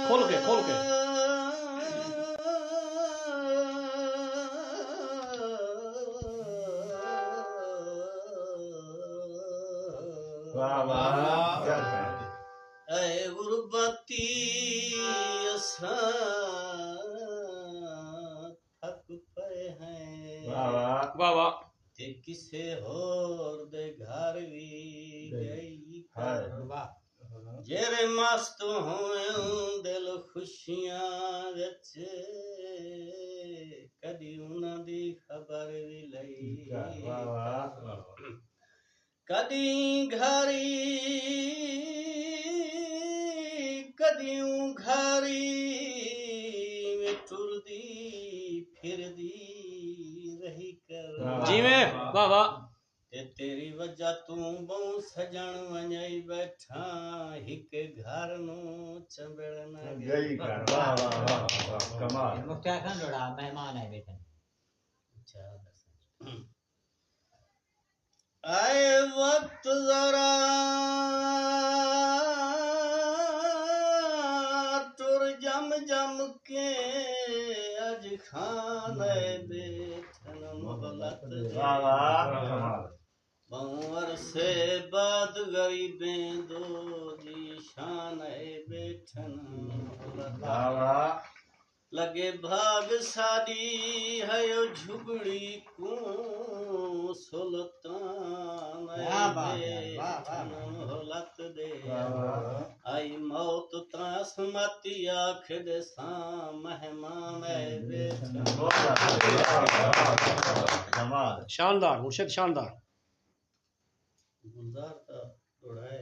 खोल के वाह वाह ऐ गुरबती थक पे हैं वाह वाह ते किसे होर दे घर भी गई वाह जेरे मस्त होए दिल खुशियां विच कदी उन्हां दी खबर भी लई कदी घारी में टुरदी फिरदी रही कर जी में वाह वाह ते तेरी वजह तू बहु सजन वञई बैठा हिक घर नू चंबड़ न गई कर वाह वाह वाह कमाल मुख्ता खान जोड़ा मेहमान है बेटा आए वक्त जरा टुर जम के अज खान बैठन मोहलत बहुवर से बाद गरीबें दो जी शान बैठन लगे भाग साड़ी है यो झुगड़ी को सुल्तान होलत दे आई मौत त्रास मती आख दे सा मेहमान बैठन शानदार मुर्शिद शानदार गुलजार का थोड़ा है